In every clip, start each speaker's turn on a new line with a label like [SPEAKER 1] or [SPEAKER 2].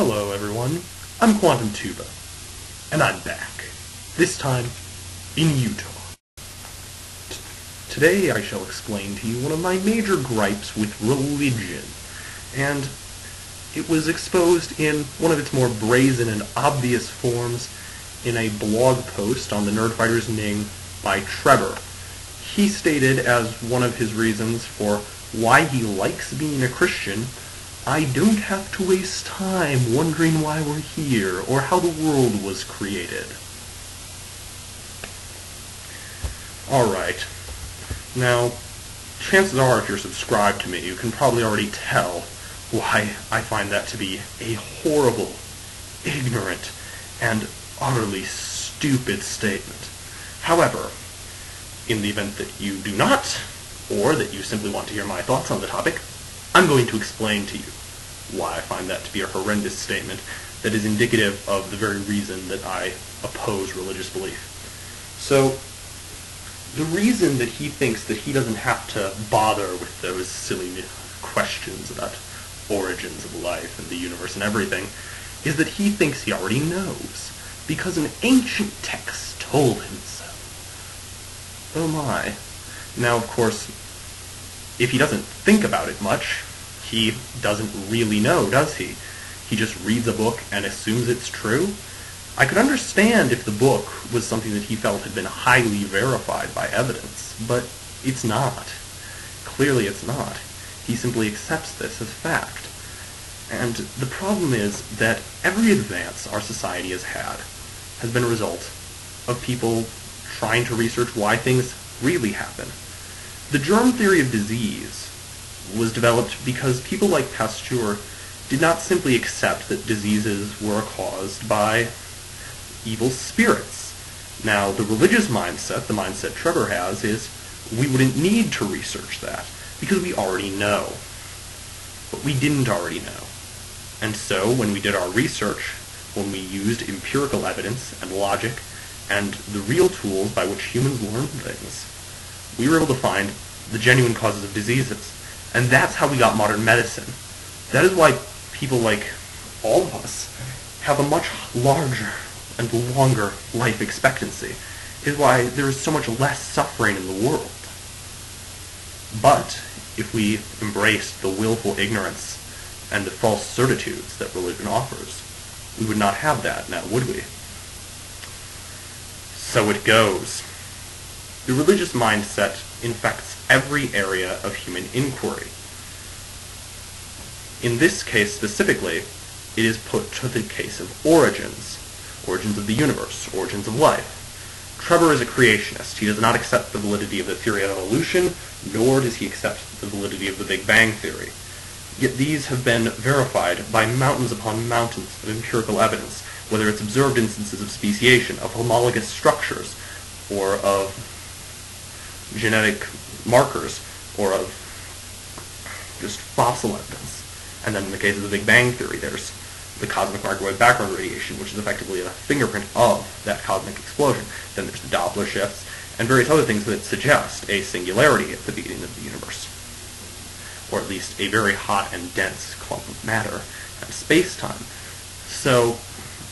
[SPEAKER 1] Hello everyone, I'm QuantumTuba, and I'm back, this time in Utah. Today I shall explain to you one of my major gripes with religion, and it was exposed in one of its more brazen and obvious forms in a blog post on the Nerdfighter's Ning by Trevor. He stated as one of his reasons for why he likes being a Christian, I don't have to waste time wondering why we're here or how the world was created. Alright, now, chances are if you're subscribed to me, you can probably already tell why I find that to be a horrible, ignorant, and utterly stupid statement. However, in the event that you do not, or that you simply want to hear my thoughts on the topic, I'm going to explain to you why I find that to be a horrendous statement that is indicative of the very reason that I oppose religious belief. So, the reason that he thinks that he doesn't have to bother with those silly questions about origins of life and the universe and everything is that he thinks he already knows, because an ancient text told him so. Oh my. Now, of course, if he doesn't think about it much, he doesn't really know, does he? He just reads a book and assumes it's true? I could understand if the book was something that he felt had been highly verified by evidence, but it's not. Clearly it's not. He simply accepts this as fact. And the problem is that every advance our society has had has been a result of people trying to research why things really happen. The germ theory of disease was developed because people like Pasteur did not simply accept that diseases were caused by evil spirits. Now, the religious mindset, the mindset Trevor has, is we wouldn't need to research that because we already know. But we didn't already know. And so, when we did our research, when we used empirical evidence and logic and the real tools by which humans learn things, we were able to find the genuine causes of diseases. And that's how we got modern medicine. That is why people like all of us have a much larger and longer life expectancy. It is why there is so much less suffering in the world. But if we embraced the willful ignorance and the false certitudes that religion offers, we would not have that now, would we? So it goes. The religious mindset infects every area of human inquiry. In this case specifically, it is put to the case of origins of the universe, origins of life. Trevor is a creationist. He does not accept the validity of the theory of evolution, nor does he accept the validity of the Big Bang theory. Yet these have been verified by mountains upon mountains of empirical evidence, whether it's observed instances of speciation, of homologous structures, or of genetic markers, or of just fossil evidence. And then in the case of the Big Bang theory, there's the cosmic microwave background radiation, which is effectively a fingerprint of that cosmic explosion. Then there's the Doppler shifts, and various other things that suggest a singularity at the beginning of the universe. Or at least a very hot and dense clump of matter and space-time. So,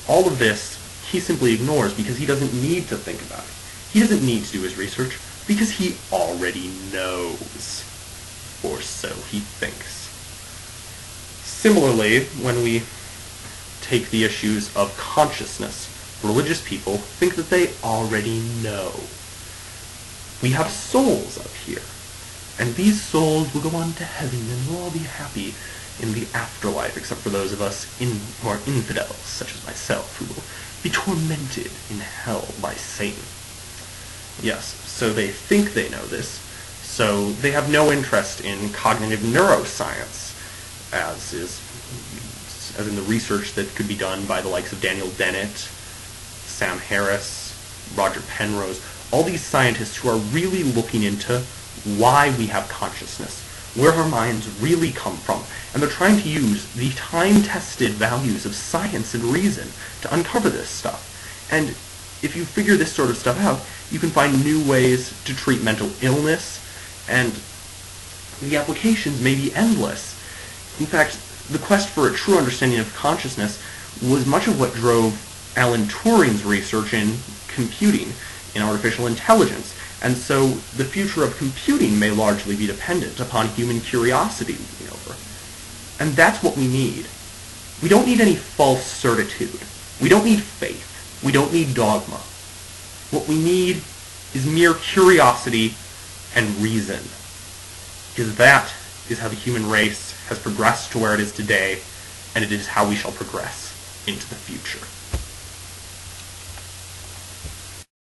[SPEAKER 1] all of this, he simply ignores because he doesn't need to think about it. He doesn't need to do his research because he already knows. Or so he thinks. Similarly, when we take the issues of consciousness, religious people think that they already know. We have souls up here, and these souls will go on to heaven and we'll all be happy in the afterlife, except for those of us who are infidels, such as myself, who will be tormented in hell by Satan. Yes, so they think they know this, so they have no interest in cognitive neuroscience, as in the research that could be done by the likes of Daniel Dennett, Sam Harris, Roger Penrose, all these scientists who are really looking into why we have consciousness, where our minds really come from, and they're trying to use the time-tested values of science and reason to uncover this stuff. And if you figure this sort of stuff out, you can find new ways to treat mental illness, and the applications may be endless. In fact, The quest for a true understanding of consciousness was much of what drove Alan Turing's research in computing, in artificial intelligence, and so the future of computing may largely be dependent upon human curiosity moving over. And that's what we need. We don't need any false certitude. We don't need faith. We don't need dogma. What we need is mere curiosity and reason. Because that is how the human race has progressed to where it is today, and it is how we shall progress into the future.